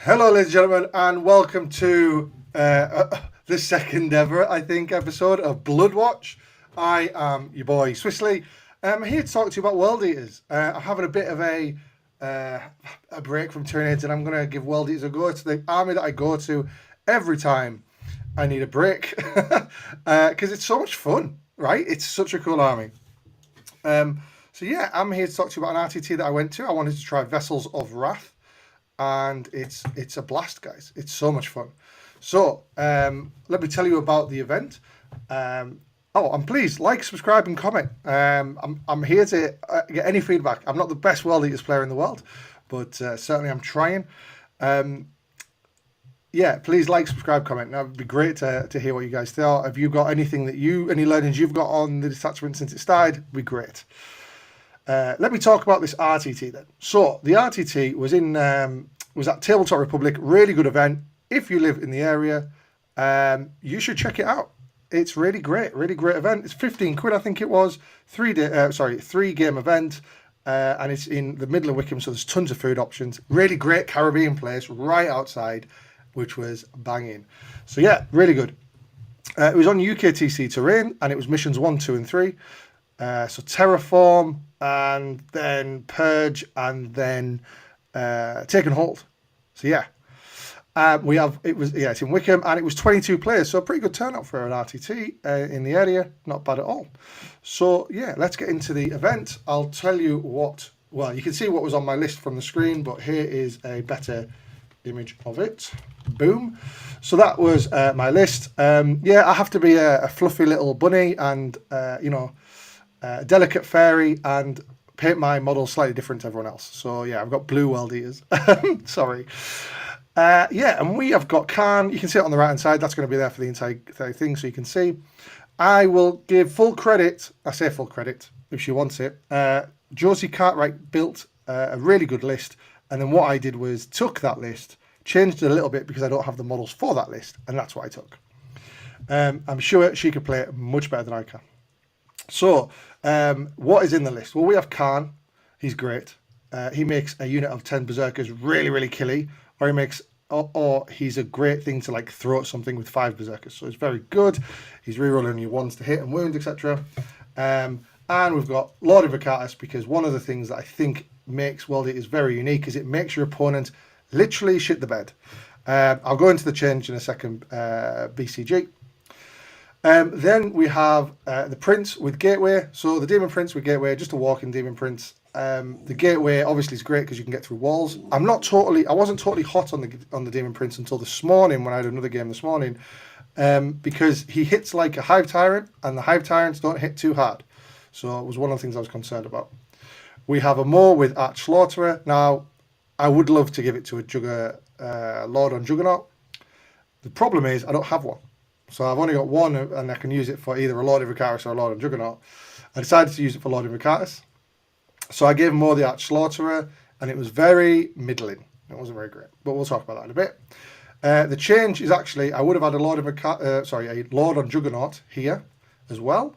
Hello, ladies and gentlemen, and welcome to the second ever, I think, episode of Blood Watch. I am your boy Swissley. I'm here to talk to you about World Eaters. I'm having a bit of a break from Tyranids, and I'm going to give World Eaters a go. It's the army that I go to every time I need a break because it's so much fun, right? It's such a cool army. So yeah, I'm here to talk to you about an RTT that I went to. I wanted to try Vessels of Wrath. And it's a blast, guys. It's so much fun. So let me tell you about the event. And please like, subscribe, and comment. I'm here to get any feedback. I'm not the best World Eaters player in the world, but certainly I'm trying. Yeah, please like, subscribe, comment. That would be great to hear what you guys thought. Have you got anything any learnings you've got on the detachment since it started? It'd be great. Let me talk about this RTT then. So the RTT was at Tabletop Republic. Really good event. If you live in the area, you should check it out. It's really great event. It's 15 quid, I think it was. 3-game event, and it's in the middle of Wickham, so there's tons of food options. Really great Caribbean place right outside, which was banging. So yeah, really good. It was on UKTC terrain, and it was missions 1, 2, and 3. So Terraform, and then Purge, and then Take and Hold. So yeah, it's in Wickham, and it was 22 players, so a pretty good turnout for an RTT in the area. Not bad at all. So yeah, let's get into the event. I'll tell you you can see what was on my list from the screen, but here is a better image of it. Boom. So that was my list. I have to be a fluffy little bunny and delicate fairy and paint my model slightly different to everyone else. So yeah, I've got blue World Eaters. Sorry. And we have got Khan. You can see it on the right hand side. That's going to be there for the entire thing, so you can see. I will give full credit. I say full credit if she wants it. Josie Cartwright built a really good list, and then what I did was took that list, changed it a little bit because I don't have the models for that list, and that's what I took. I'm sure she could play it much better than I can. So, what is in the list? Well, we have Khan. He's great. He makes a unit of 10 berserkers really, really killy, or he's a great thing to like throw at something with 5 berserkers. So it's very good. He's rerolling your ones to hit and wound, etc. And we've got Lord Invocatus, because one of the things that I think makes World Eaters very unique is it makes your opponent literally shit the bed. I'll go into the change in a second, BCG. Then we have the Prince with Gateway. So the Demon Prince with Gateway, just a walk-in Demon Prince. The Gateway obviously is great because you can get through walls. I wasn't totally hot on the Demon Prince until this morning when I had another game this morning, because he hits like a Hive Tyrant, and the Hive Tyrants don't hit too hard. So it was one of the things I was concerned about. We have a Moor with Arch Slaughterer. Now, I would love to give it to a Lord on Juggernaut. The problem is I don't have one. So I've only got one, and I can use it for either a Lord Invocatus or a Lord on Juggernaut. I decided to use it for Lord Invocatus. So I gave him more the Arch Slaughterer, and it was very middling. It wasn't very great, but we'll talk about that in a bit. The change is actually I would have had a Lord on Juggernaut here as well,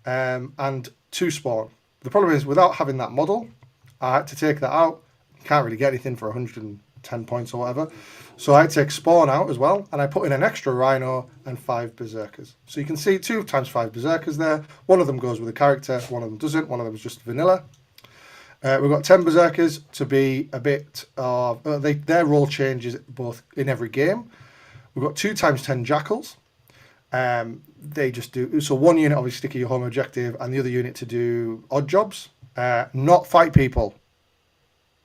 and 2 spawn. The problem is without having that model, I had to take that out. You can't really get anything for 110 points or whatever. So I had to take spawn out as well, and I put in an extra Rhino and 5 berserkers. So you can see 2 times 5 berserkers there. One of them goes with a character, one of them doesn't. One of them is just vanilla. We've got 10 berserkers to be a bit of their role changes both in every game. We've got 2 times 10 jackals. They just do so. One unit obviously stick at your home objective, and the other unit to do odd jobs. Not fight people.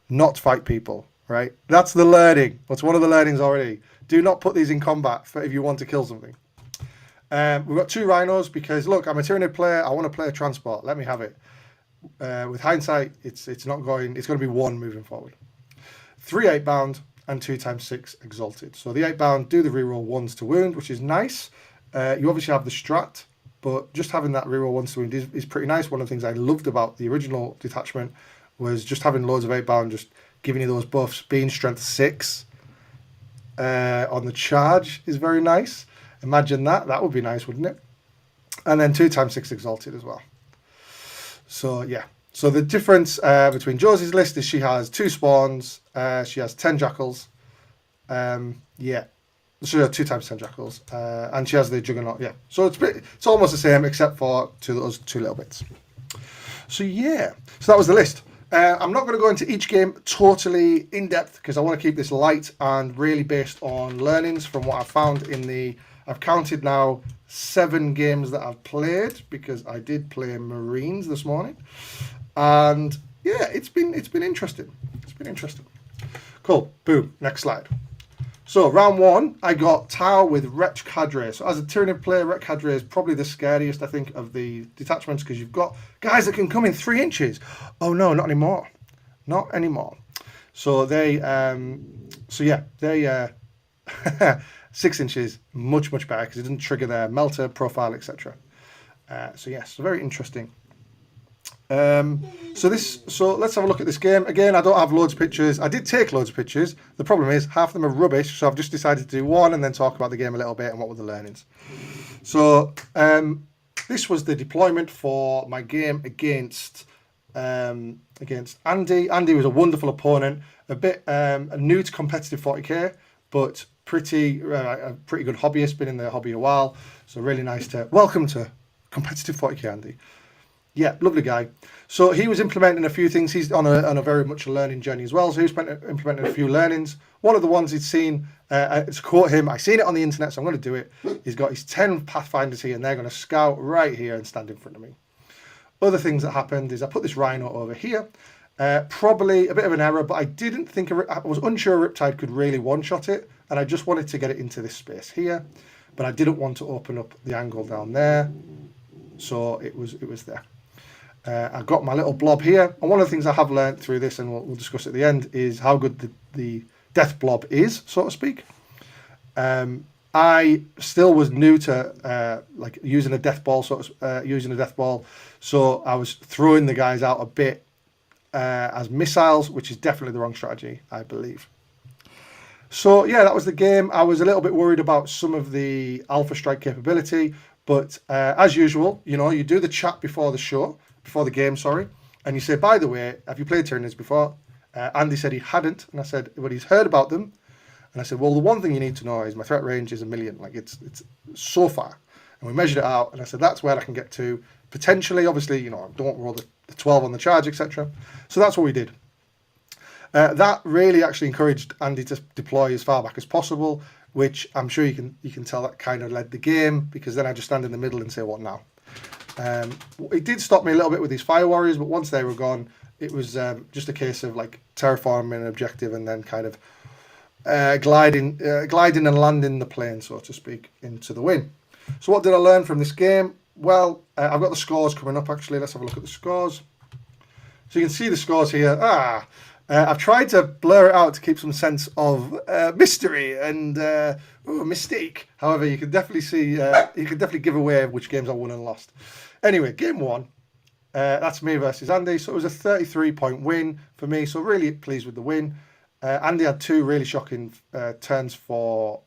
Not fight people. Right, that's the learning. That's one of the learnings already. Do not put these in combat for if you want to kill something. We've got 2 rhinos because look, I'm a Tyranid player. I want to play a transport. Let me have it. With hindsight, it's not going. It's going to be 1 moving forward. 3 8-bound and 2 times 6 exalted. So the 8-bound do the reroll 1s to wound, which is nice. You obviously have the strat, but just having that reroll 1s to wound is pretty nice. One of the things I loved about the original detachment was just having loads of 8-bound, just giving you those buffs. Being strength 6 on the charge is very nice. Imagine that. That would be nice, wouldn't it? And then 2 times 6 exalted as well. So yeah. So the difference between Josie's list is she has 2 spawns, she has 10 jackals, Yeah. So 2 times 10 jackals. And she has the juggernaut, yeah. So it's almost the same, except for those 2 little bits. So yeah, so that was the list. I'm not going to go into each game totally in depth because I want to keep this light and really based on learnings from what I've found I've counted now 7 games that I've played because I did play Marines this morning. And yeah, it's been interesting. It's been interesting. Cool. Boom. Next slide. So round 1, I got Tau with Wretch Cadre. So as a Tyranid player, Wretch Cadre is probably the scariest, I think, of the detachments because you've got guys that can come in 3 inches. Oh no, not anymore. Not anymore. So they, 6 inches, much better because it doesn't trigger their melter profile, etc. So yes, very interesting. So let's have a look at this game. Again, I don't have loads of pictures. I did take loads of pictures. The problem is half of them are rubbish, so I've just decided to do one and then talk about the game a little bit and what were the learnings. So this was the deployment for my game against Andy. Andy was a wonderful opponent, a bit new to competitive 40k, but a pretty good hobbyist, been in the hobby a while. So really nice to welcome to competitive 40k, Andy. Yeah, lovely guy. So he was implementing a few things. He's on a very much a learning journey as well. So he was implementing a few learnings. One of the ones he'd seen, to quote him, I seen it on the internet, so I'm going to do it. He's got his 10 Pathfinders here, and they're going to scout right here and stand in front of me. Other things that happened is I put this Rhino over here. Probably a bit of an error, but I didn't think, I was unsure Riptide could really one-shot it, and I just wanted to get it into this space here, but I didn't want to open up the angle down there, so it was there. I've got my little blob here, and one of the things I have learned through this, and we'll discuss at the end, is how good the death blob is, so to speak. I still was new to like using a death ball, so I was throwing the guys out a bit as missiles, which is definitely the wrong strategy, I believe. So yeah, that was the game. I was a little bit worried about some of the Alpha Strike capability, but as usual, you do the chat before the game, and you say, by the way, have you played Tyranids before? Andy said he hadn't, and I said, but he's heard about them. And I said, well, the one thing you need to know is my threat range is 1 million, like it's so far. And we measured it out, and I said, that's where I can get to, potentially, obviously, I don't roll the 12 on the charge, etc. So that's what we did. That really actually encouraged Andy to deploy as far back as possible, which I'm sure you can tell that kind of led the game, because then I just stand in the middle and say, what now? It did stop me a little bit with these Fire Warriors, but once they were gone, it was just a case of like terraforming an objective and then kind of gliding and landing the plane, so to speak, into the win. So what did I learn from this game? Well, I've got the scores coming up, actually. Let's have a look at the scores. So you can see the scores here. I've tried to blur it out to keep some sense of mystery and mystique. However, you can definitely see, you can definitely give away which games I won and lost. Anyway, game 1, that's me versus Andy. So it was a 33-point win for me. So really pleased with the win. Andy had 2 really shocking turns for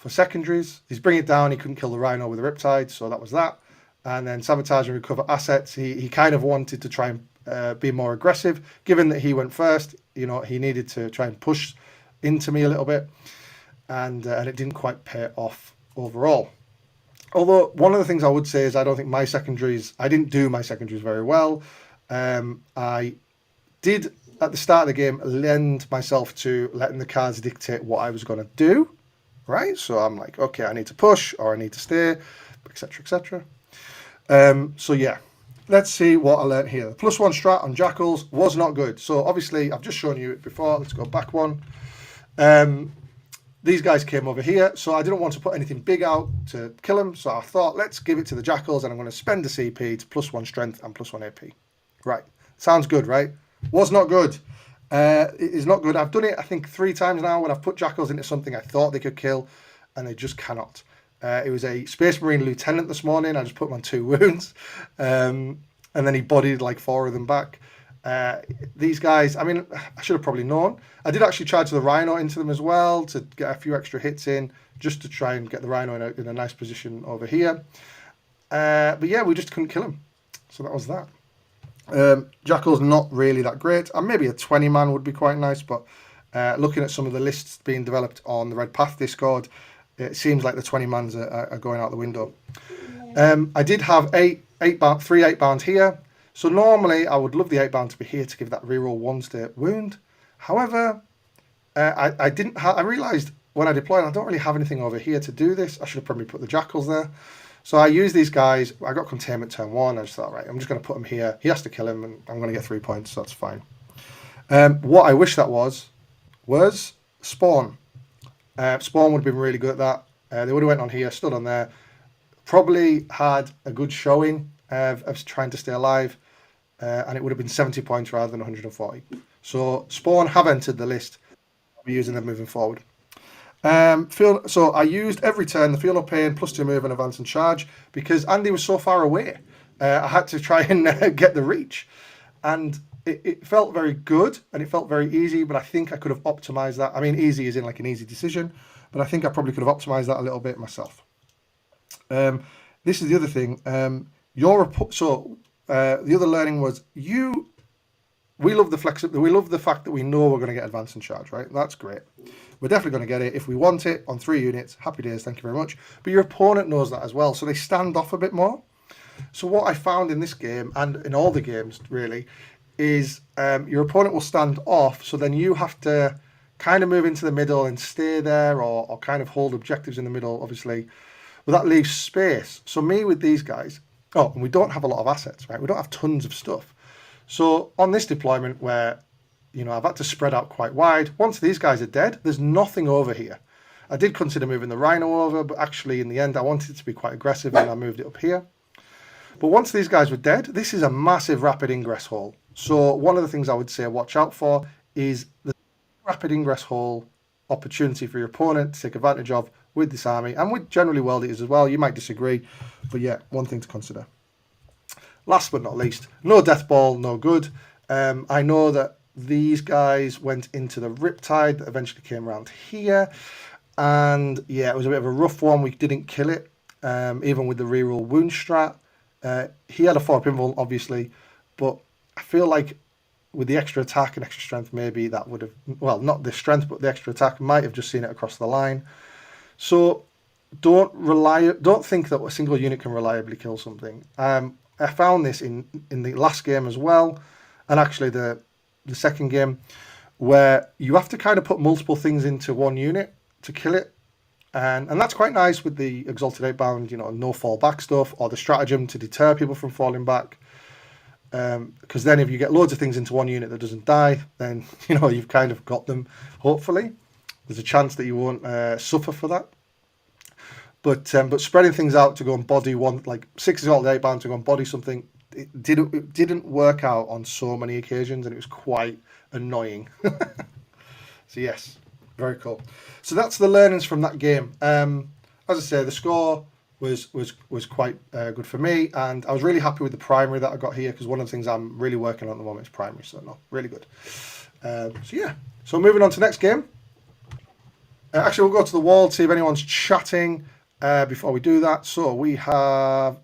secondaries. He's bringing it down. He couldn't kill the Rhino with a Riptide, so that was that. And then sabotage and recover assets. He kind of wanted to try and be more aggressive. Given that he went first, he needed to try and push into me a little bit, and it didn't quite pay off overall. Although one of the things I would say is I don't think I didn't do my secondaries very well. I did at the start of the game lend myself to letting the cards dictate what I was going to do, right? So I'm like, okay, I need to push or I need to stay, etc., etc. So yeah, let's see what I learned here. The +1 strat on Jackals was not good. So obviously I've just shown you it before. Let's go back one. These guys came over here, so I didn't want to put anything big out to kill them. So I thought, let's give it to the Jackals, and I'm going to spend a CP to +1 strength and +1 AP. Right, sounds good, right? Was not good. It is not good. I've done it, I think, 3 times now when I've put Jackals into something I thought they could kill, and they just cannot. It was a Space Marine Lieutenant this morning. I just put him on 2 wounds, and then he bodied like 4 of them back. These guys, I mean, I should have probably known. I did actually charge the Rhino into them as well to get a few extra hits in, just to try and get the Rhino in a nice position over here. But yeah, we just couldn't kill him. So that was that. Jackal's not really that great. Maybe a 20-man would be quite nice, but Looking at some of the lists being developed on the Red Path Discord, it seems like the 20 mans are going out the window. I did have three 8-bound here. So normally I would love the 8-bound to be here to give that reroll 1-state wound. However, I didn't. I realised when I deployed I don't really have anything over here to do this. I should have probably put the jackals there. So I used these guys. I got containment turn 1. I just thought, right, I'm just going to put him here. He has to kill him, and I'm going to get 3 points. So that's fine. What I wish that was spawn. Spawn would have been really good at that. They would have went on here, stood on there, probably had a good showing of trying to stay alive, and it would have been 70 points rather than 140. So Spawn have entered the list. I'll be using them moving forward. So I used every turn the feel no pain, +2 move and advance and charge, because Andy was so far away. I had to try and get the reach, and it felt very good and it felt very easy, but I think I could have optimized that. I mean, easy is in like an easy decision, but I think I probably could have optimized that a little bit myself. This is the other thing. The other learning was we love the flexibility. We love the fact that we know we're going to get advance and charge, right? That's great. We're definitely going to get it. If we want it on 3 units, happy days, thank you very much. But your opponent knows that as well, so they stand off a bit more. So what I found in this game, and in all the games really, is your opponent will stand off, so then you have to kind of move into the middle and stay there, or kind of hold objectives in the middle, obviously. But that leaves space. So me with these guys, and we don't have a lot of assets, right? We don't have tons of stuff. So on this deployment where, I've had to spread out quite wide, once these guys are dead, there's nothing over here. I did consider moving the Rhino over, but actually in the end I wanted it to be quite aggressive and I moved it up here. But once these guys were dead, this is a massive rapid ingress hole. So one of the things I would say watch out for is the rapid ingress hole opportunity for your opponent to take advantage of with this army, and with generally World Eaters as well. You might disagree, but yeah, one thing to consider. Last but not least, no death ball, no good. I know that these guys went into the Riptide that eventually came around here, and yeah, it was a bit of a rough one. We didn't kill it, even with the reroll wound strat. He had a 4 pinball, obviously, but I feel like with the extra attack and extra strength, maybe that would have, well, not the strength, but the extra attack might have just seen it across the line. So don't think that a single unit can reliably kill something. I found this in the last game as well, and actually the second game, where you have to kind of put multiple things into one unit to kill it. And that's quite nice with the Exalted 8-bound, no fall back stuff, or the stratagem to deter people from falling back. Because then if you get loads of things into one unit that doesn't die, then, you've kind of got them, hopefully. There's a chance that you won't suffer for that. But spreading things out to go and body one, like 6 Exalted 8-bound to go and body something, it didn't work out on so many occasions, and it was quite annoying. So yes, very cool. So that's the learnings from that game. As I say, the score was quite good for me, and I was really happy with the primary that I got here, because one of the things I'm really working on at the moment is primary. So no, really good. So yeah. So moving on to the next game. Actually, we'll go to the wall to see if anyone's chatting before we do that. So we have.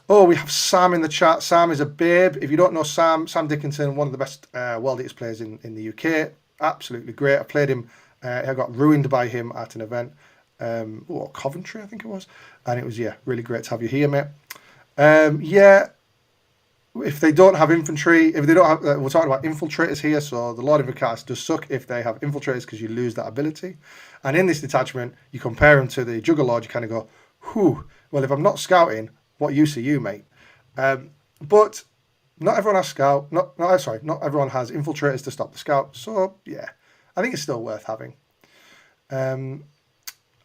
Oh, we have Sam in the chat. Sam is a babe. If you don't know Sam Dickinson, one of the best World Eaters players in the UK. Absolutely great. I played him. I got ruined by him at an event. Coventry, I think it was. And it was, really great to have you here, mate. If they don't have infantry, we're talking about infiltrators here, so the Lord of Invocatus does suck if they have infiltrators, because you lose that ability. And in this detachment, you compare them to the Juggerlord, you kind of go, whew, well, if I'm not scouting, what use are you, mate? But not everyone has not everyone has infiltrators to stop the scout, so yeah, I think it's still worth having.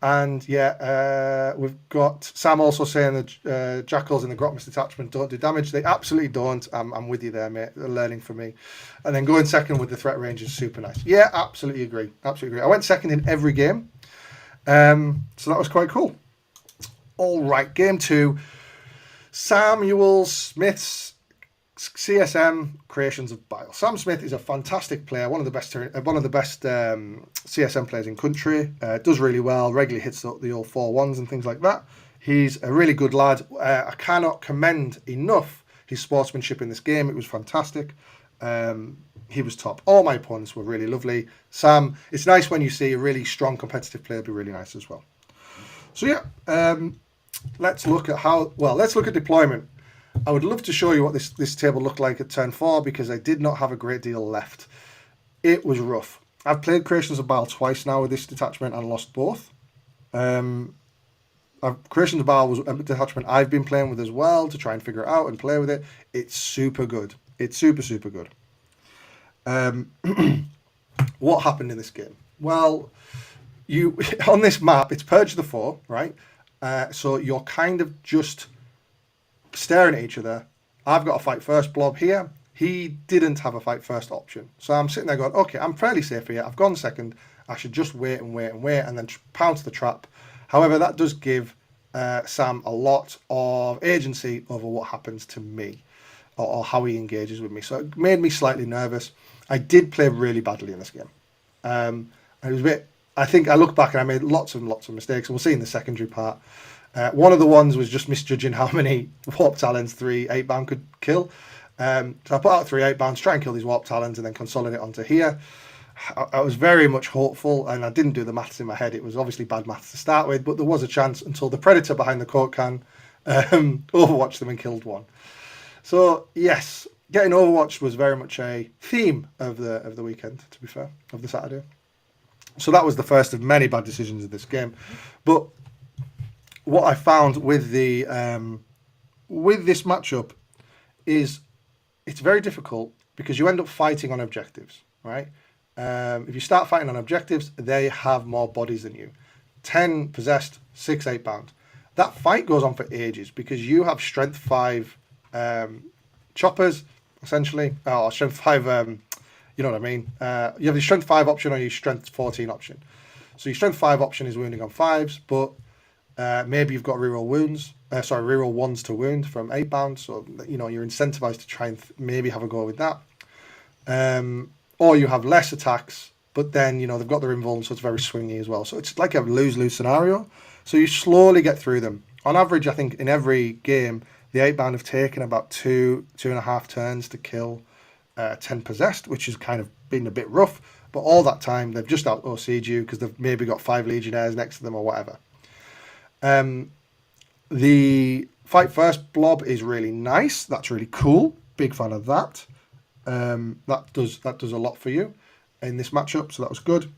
We've got Sam also saying that jackals in the Grotmas detachment don't do damage. They absolutely don't. I'm with you there, mate. They're learning from me. And then going second with the threat range is super nice. Yeah, absolutely agree. Absolutely agree. I went second in every game. So that was quite cool. All right, game 2. Samuel Smith's CSM Creations of Bile. Sam Smith is a fantastic player, one of the best CSM players in country. Does really well, regularly hits the old 4-1s and things like that. He's a really good lad. I cannot commend enough his sportsmanship in this game. It was fantastic. He was top. All my opponents were really lovely. Sam, it's nice when you see a really strong competitive player be really nice as well. So yeah, let's look at deployment. I would love to show you what this table looked like at turn 4 because I did not have a great deal left. It was rough. I've played Creations of Baal twice now with this detachment and lost both. Creations of Baal was a detachment I've been playing with as well to try and figure it out and play with it. It's super good. It's super, super good. What happened in this game? Well, on this map, it's Purge the Four, right? So you're kind of just staring at each other. I've got a fight first blob here. He didn't have a fight first option. So I'm sitting there going, okay, I'm fairly safe here. I've gone second. I should just wait and then pounce the trap. However, that does give Sam a lot of agency over what happens to me or how he engages with me. So it made me slightly nervous. I did play really badly in this game. It was a bit, I think I look back and I made lots and lots of mistakes, and we'll see in the secondary part. One of the ones was just misjudging how many Warp Talons 3 8-bound could kill. So I put out 3 8-bounds, try and kill these Warp Talons, and then consolidate onto here. I was very much hopeful, and I didn't do the maths in my head. It was obviously bad maths to start with, but there was a chance until the Predator behind the Coke can overwatched them and killed one. So yes, getting overwatched was very much a theme of the weekend, to be fair, of the Saturday. So that was the first of many bad decisions in this game. But what I found with the with this matchup is it's very difficult because you end up fighting on objectives, right? If you start fighting on objectives, they have more bodies than you. 10 possessed, 6 8-bound. That fight goes on for ages because you have strength 5 choppers, essentially, or strength 5, you know what I mean? You have your strength 5 option or your strength 14 option. So your strength 5 option is wounding on 5s, but maybe you've got reroll wounds, reroll 1s to wound from 8-bound, so you're incentivized to try and maybe have a go with that. Or you have less attacks, but then they've got their invuln, so it's very swingy as well. So it's like a lose-lose scenario. So you slowly get through them. On average, I think in every game, the 8-bound have taken about 2.5 turns to kill 10 possessed, which has kind of been a bit rough. But all that time, they've just out OC'd you because they've maybe got 5 legionnaires next to them or whatever. The fight first blob is really nice. That's really cool. Big fan of that. That does a lot for you in this matchup, so that was good.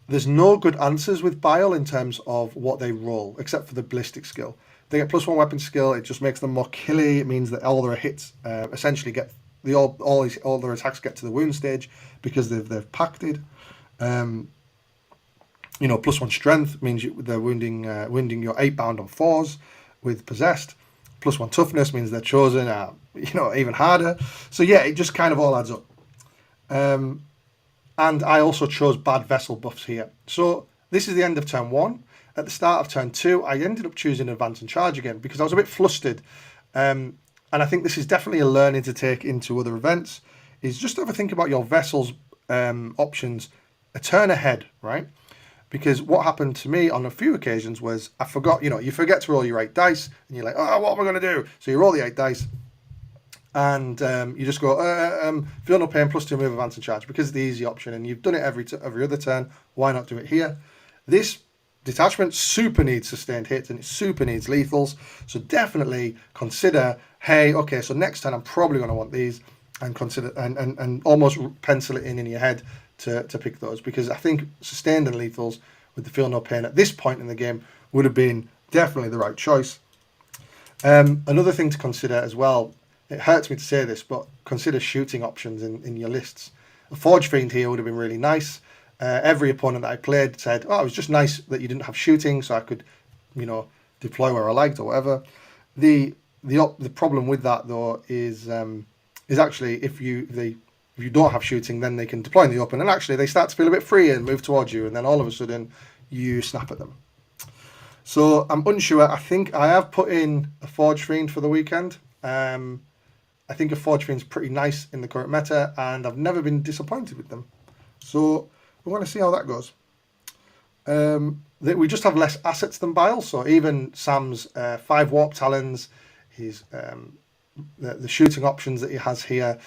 There's no good answers with Bile in terms of what they roll, except for the ballistic skill. They get +1 weapon skill. It just makes them more killy. It means that all their hits essentially get all their attacks get to the wound stage because they've pacted. +1 strength means they're wounding your 8-bound on 4s with possessed. +1 toughness means they're chosen even harder. So yeah, it just kind of all adds up. And I also chose bad vessel buffs here. So this is the end of turn 1. At the start of turn 2, I ended up choosing advance and charge again because I was a bit flustered. And I think this is definitely a learning to take into other events, is just have a think about your vessel's options a turn ahead, right? Because what happened to me on a few occasions was I forgot, you forget to roll your 8 dice and you're like, oh, what am I going to do? So you roll the 8 dice and you just go, feel no pain, +2 move, advance and charge, because it's the easy option and you've done it every other turn. Why not do it here? This detachment super needs sustained hits and it super needs lethals. So definitely consider, hey, okay, so next turn I'm probably going to want these, and consider and almost pencil it in your head to pick those, because I think sustained and lethals with the feel no pain at this point in the game would have been definitely the right choice. Another thing to consider as well, it hurts me to say this, but consider shooting options in your lists. A Forge Fiend here would have been really nice. Every opponent that I played said, oh, it was just nice that you didn't have shooting so I could, deploy where I liked or whatever. The problem with that though is actually if you don't have shooting, then they can deploy in the open, and actually they start to feel a bit free and move towards you, and then all of a sudden you snap at them. So I'm unsure. I think I have put in a Forge Fiend for the weekend. I think a Forge Fiend's pretty nice in the current meta, and I've never been disappointed with them. So we're going to see how that goes. We just have less assets than Bile, so even Sam's 5 Warp Talons, his the shooting options that he has here,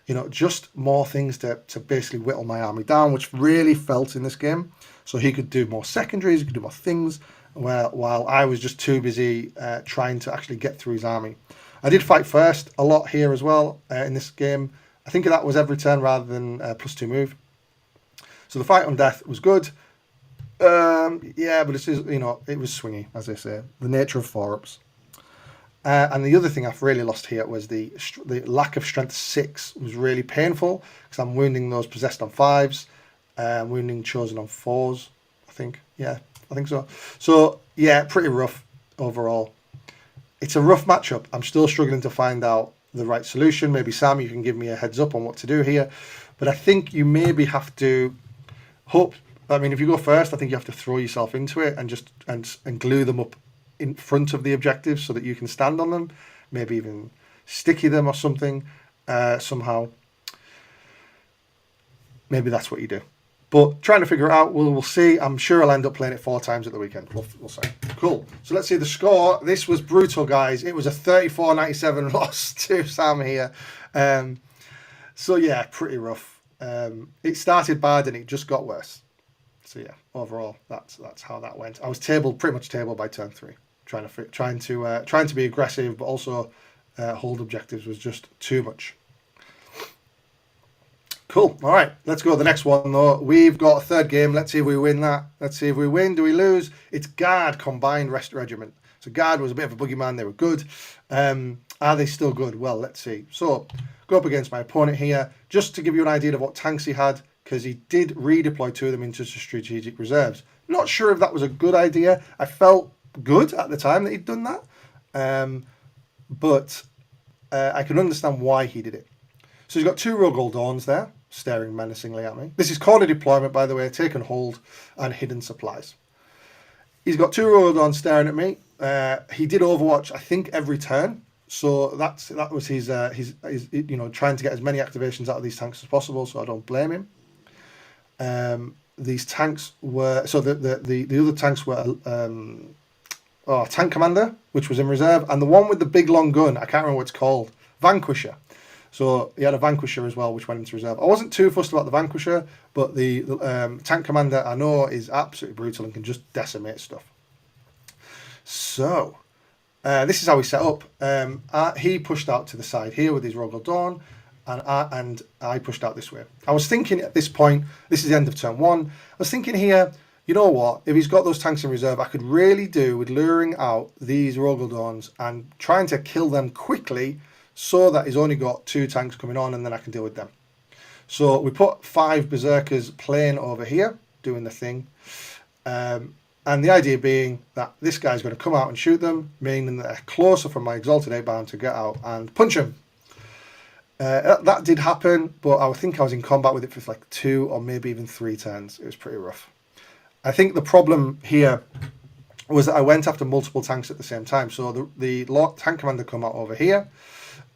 you know, just more things to basically whittle my army down, which really felt in this game. So he could do more secondaries, he could do more things, while I was just too busy trying to actually get through his army. I did fight first a lot here as well in this game. I think that was every turn rather than +2 move. So the fight on death was good. Yeah, but it's just, you know, it was swingy, as I say. The nature of 4-ups. And the other thing I've really lost here was the lack of strength 6 was really painful because I'm wounding those possessed on 5s, wounding chosen on 4s, I think. Yeah, I think so. So, yeah, pretty rough overall. It's a rough matchup. I'm still struggling to find out the right solution. Maybe, Sam, you can give me a heads up on what to do here. But I think you maybe have to hope. I mean, if you go first, I think you have to throw yourself into it and just and glue them up in front of the objectives so that you can stand on them, maybe even sticky them or something somehow. Maybe that's what you do. But trying to figure it out, we'll see. I'm sure I'll end up playing it 4 times at the weekend. We'll see. Cool. So let's see the score. This was brutal, guys. It was a 34-97 loss to Sam here. So yeah, pretty rough. It started bad and it just got worse. So yeah, overall, that's how that went. I was pretty much tabled by turn 3. Trying to be aggressive, but also hold objectives was just too much. Cool. All right, let's go to the next one though. We've got a third game. Let's see if we win that. Let's see if we win. Do we lose? It's Guard Combined Regiment. So Guard was a bit of a boogeyman. They were good. Are they still good? Well, let's see. So go up against my opponent here, just to give you an idea of what tanks he had, because he did redeploy 2 of them into strategic reserves. Not sure if that was a good idea. I felt good at the time that he'd done that, but I can understand why he did it. So he's got 2 Rogal Dawns there, staring menacingly at me. This is corner deployment, by the way, taken hold and hidden supplies. He's got 2 Rogal Dawns staring at me. He did Overwatch, I think, every turn. So that was his you know, trying to get as many activations out of these tanks as possible. So I don't blame him. These tanks were the other tanks were Tank Commander, which was in reserve, and the one with the big long gun, I can't remember what it's called, Vanquisher. So he had a Vanquisher as well, which went into reserve. I wasn't too fussed about the Vanquisher, but the Tank Commander I know is absolutely brutal and can just decimate stuff. So this is how we set up. He pushed out to the side here with his Rogal Dawn, and I pushed out this way. I was thinking at this point, this is the end of turn 1, I was thinking here, you know what, if he's got those tanks in reserve, I could really do with luring out these Rogal Dawns and trying to kill them quickly so that he's only got 2 tanks coming on and then I can deal with them. So we put 5 Berserkers playing over here, doing the thing. And the idea being that this guy's going to come out and shoot them, meaning that they're closer from my Exalted 8-bound to get out and punch him. That did happen, but I think I was in combat with it for like 2 or maybe even 3 turns. It was pretty rough. I think the problem here was that I went after multiple tanks at the same time. So the Tank Commander come out over here,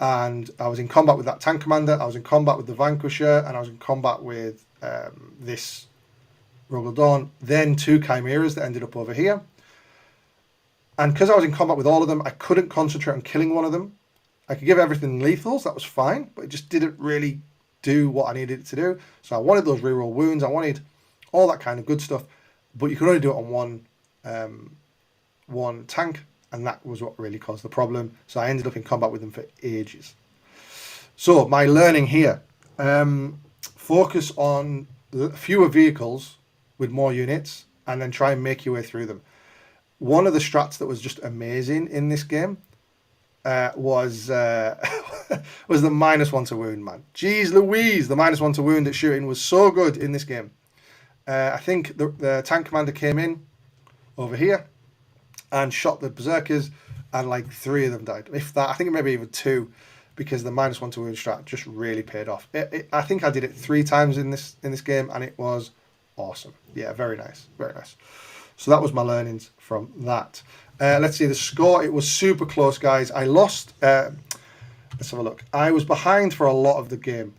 and I was in combat with that Tank Commander, I was in combat with the Vanquisher, and I was in combat with this Rogal Dawn, then 2 Chimeras that ended up over here. And because I was in combat with all of them, I couldn't concentrate on killing one of them. I could give everything lethals, that was fine, but it just didn't really do what I needed it to do. So I wanted those reroll wounds, I wanted all that kind of good stuff, but you could only do it on one tank, and that was what really caused the problem. So I ended up in combat with them for ages. So my learning here, focus on fewer vehicles with more units, and then try and make your way through them. One of the strats that was just amazing in this game was the -1 to wound, man. Jeez Louise, the -1 to wound at shooting was so good in this game. I think the Tank Commander came in over here and shot the Berserkers, and like 3 of them died. If that, I think maybe even 2, because the -1 to wound strat just really paid off. I think I did it 3 times in this game, and it was awesome. Yeah, very nice, very nice. So that was my learnings from that. Let's see the score. It was super close, guys. I lost. Let's have a look. I was behind for a lot of the game.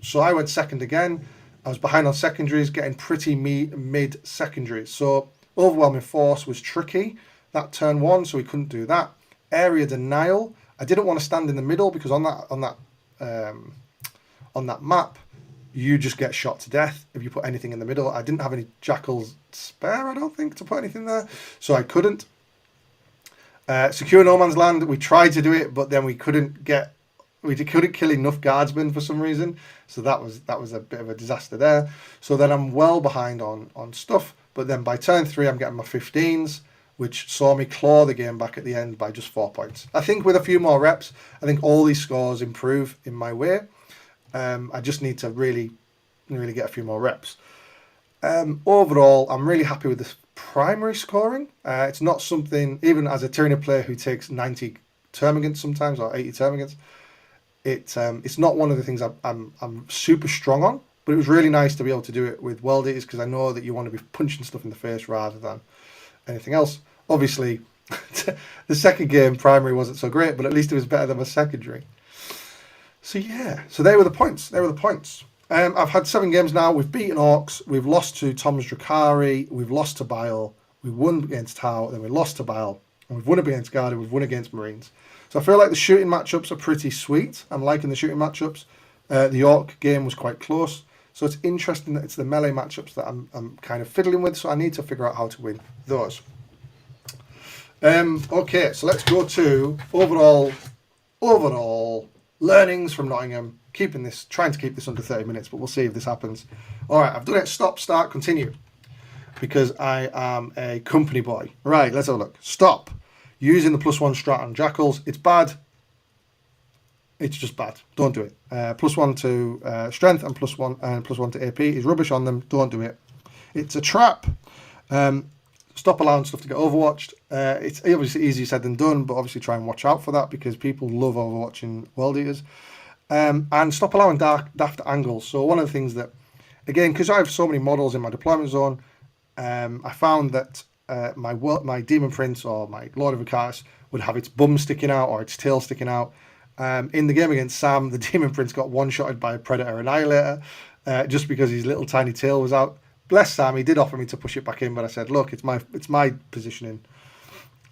So I went second again. I was behind on secondaries, getting pretty mid secondaries. So overwhelming force was tricky that turn 1, so we couldn't do that. Area denial, I didn't want to stand in the middle because on that map, you just get shot to death if you put anything in the middle. I didn't have any jackals spare, I don't think, to put anything there, so I couldn't. Secure no man's land, we tried to do it, but then we couldn't kill enough guardsmen for some reason, so that was a bit of a disaster there. So then I'm well behind on stuff, but then by turn 3 I'm getting my 15s, which saw me claw the game back at the end by just 4 points. I think with a few more reps, I think all these scores improve in my way. I just need to really get a few more reps. Overall, I'm really happy with this primary scoring. It's not something, even as a Tyranid player who takes 90 termagants sometimes, or 80 termagants, it's not one of the things I'm super strong on, but it was really nice to be able to do it with World Eaters, because I know that you want to be punching stuff in the face rather than anything else. Obviously, the second game, primary, wasn't so great, but at least it was better than my secondary. So yeah, so there were the points. I've had 7 games now. We've beaten Orcs. We've lost to Tom's Drakari. We've lost to Bile. We've won against Tau. Then we lost to Bile. And we've won against Guardian. We've won against Marines. So I feel like the shooting matchups are pretty sweet. I'm liking the shooting matchups. The Orc game was quite close. So it's interesting that it's the melee matchups that I'm kind of fiddling with. So I need to figure out how to win those. Okay, so let's go to overall learnings from Nottingham. Trying to keep this under 30 minutes, but we'll see if this happens. All right, I've done it. Stop, start, continue, because I am a company boy. Right, let's have a look. Stop. Using the +1 strat on jackals. It's bad. It's just bad. Don't do it. +1 to strength and +1 to AP is rubbish on them. Don't do it. It's a trap. Stop allowing stuff to get overwatched. It's obviously easier said than done, but obviously try and watch out for that, because people love overwatching World Eaters. And stop allowing daft angles. So one of the things that, again, because I have so many models in my deployment zone, I found that my Demon Prince or my Lord of Achates would have its bum sticking out or its tail sticking out. In the game against Sam, the Demon Prince got one-shotted by a Predator Annihilator just because his little tiny tail was out. Bless Sam, he did offer me to push it back in, but I said, look, it's my positioning.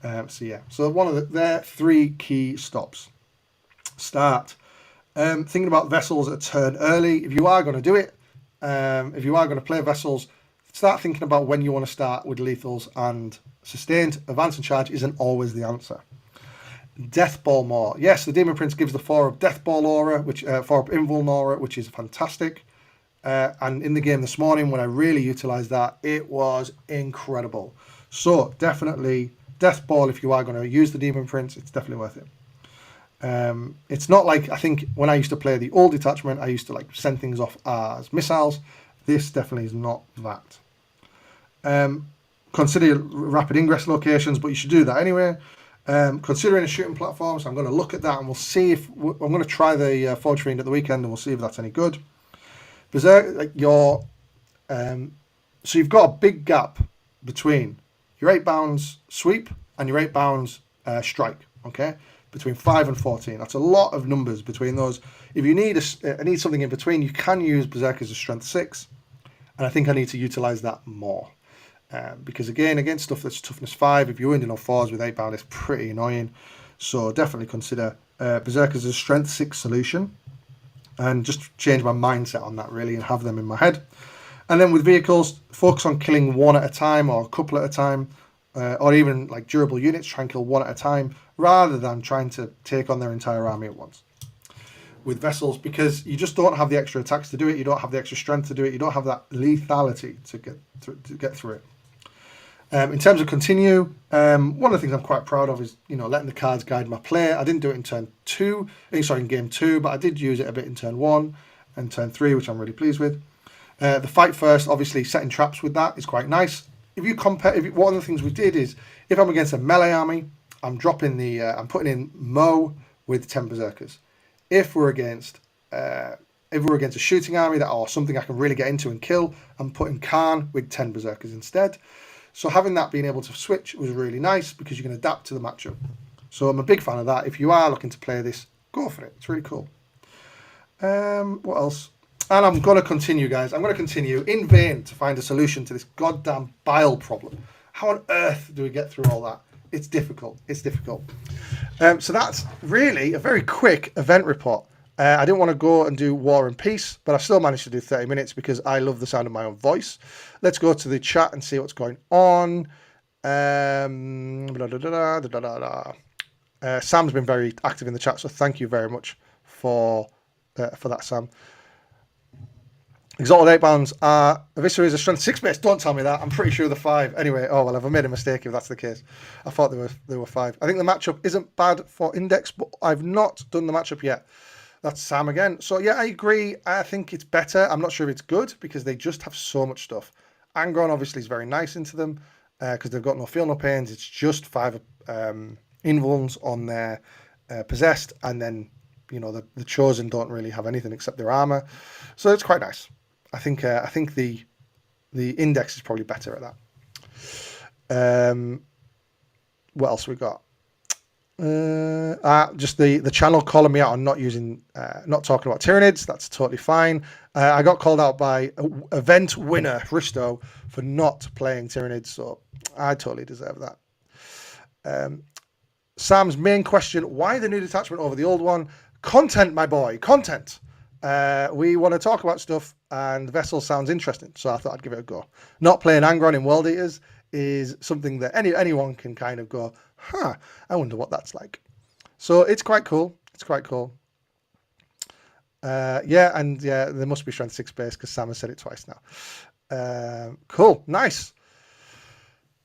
So yeah, so one of their 3 key stops. Start. Thinking about vessels at turn early. If you are going to do it, if you are going to play vessels, start thinking about when you want to start with lethals and sustained. Advance and charge isn't always the answer. Death Ball more. Yes, the Demon Prince gives the 4-up Death Ball aura, 4-up Invuln aura, which is fantastic. And in the game this morning, when I really utilised that, it was incredible. So definitely Death Ball, if you are going to use the Demon Prince, it's definitely worth it. It's not like, I think when I used to play the old detachment, I used to like send things off as missiles. This definitely is not that. Consider rapid ingress locations, but you should do that anyway. Considering a shooting platform, so I'm going to look at that and we'll see if I'm going to try the Forge Fiend at the weekend and we'll see if that's any good. Berserk, like so you've got a big gap between your 8 bounds sweep and your 8 bounds strike. Okay. Between 5 and 14. That's a lot of numbers between those. If you need something in between, you can use Berserk as a strength 6. And I think I need to utilise that more. Because again, against stuff that's toughness 5, if you're ending on 4s with 8 bound, it's pretty annoying. So definitely consider Berserk as a strength 6 solution. And just change my mindset on that really and have them in my head. And then with vehicles, focus on killing 1 at a time or a couple at a time. Or even like durable units, try and kill 1 at a time, rather than trying to take on their entire army at once. With vessels, because you just don't have the extra attacks to do it, you don't have the extra strength to do it, you don't have that lethality to get through it. In terms of continue, one of the things I'm quite proud of is letting the cards guide my play. I didn't do it in game 2, but I did use it a bit in turn 1 and turn 3, which I'm really pleased with. The fight first, obviously setting traps with that is quite nice. If you compare, one of the things we did is, if I'm against a melee army, I'm putting in Mo with 10 Berserkers. If we're against a shooting army or something I can really get into and kill, I'm putting Khan with 10 Berserkers instead. So having that being able to switch was really nice because you can adapt to the matchup. So I'm a big fan of that. If you are looking to play this, go for it. It's really cool. What else? And I'm going to continue, guys. I'm going to continue in vain to find a solution to this goddamn bile problem. How on earth do we get through all that? it's difficult. It's difficult. So that's really a very quick event report. I didn't want to go and do War and Peace, but I still managed to do 30 minutes because I love the sound of my own voice. Let's go to the chat and see what's going on. Sam's been very active in the chat, so thank you very much for that, Sam. Exalted 8 pounds. Eviscera is a strength 6 base. Don't tell me that. I'm pretty sure they're 5. Anyway, oh well, I've made a mistake if that's the case. I thought they were 5. I think the matchup isn't bad for Index, but I've not done the matchup yet. That's Sam again. So yeah, I agree. I think it's better. I'm not sure if it's good because they just have so much stuff. Angron obviously is very nice into them because they've got no feel, no pains. It's just 5 invulns on their possessed, and then the chosen don't really have anything except their armor. So it's quite nice. I think the Index is probably better at that. What else we got? Just the channel calling me out on not talking about Tyranids. That's totally fine. I got called out by event winner Risto for not playing Tyranids, so I totally deserve that. Sam's main question: why the new detachment over the old one? Content, my boy, content. We want to talk about stuff, and Vessel sounds interesting, so I thought I'd give it a go. Not playing Angron in World Eaters is something that anyone can kind of go, I wonder what that's like. So it's quite cool. It's quite cool. There must be strength 6 base because Sam has said it twice now. Cool, nice.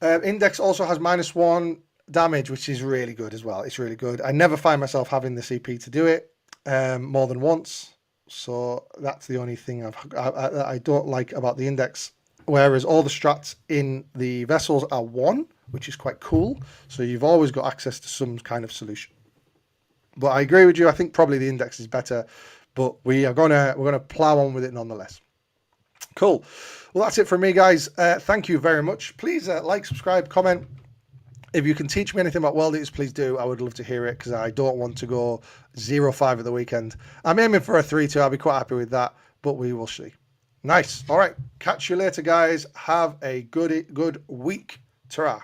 Index also has -1 damage, which is really good as well. It's really good. I never find myself having the CP to do it more than once. So that's the only thing I don't like about the Index. Whereas all the strats in the vessels are 1, which is quite cool. So you've always got access to some kind of solution. But I agree with you. I think probably the Index is better, but we're gonna plow on with it nonetheless. Cool. Well, that's it from me, guys. Thank you very much. Please like, subscribe, comment. If you can teach me anything about World Eaters, please do. I would love to hear it because I don't want to go 0-5 at the weekend. I'm aiming for a 3-2. I'll be quite happy with that, but we will see. Nice. All right. Catch you later, guys. Have a good week. Ta-ra.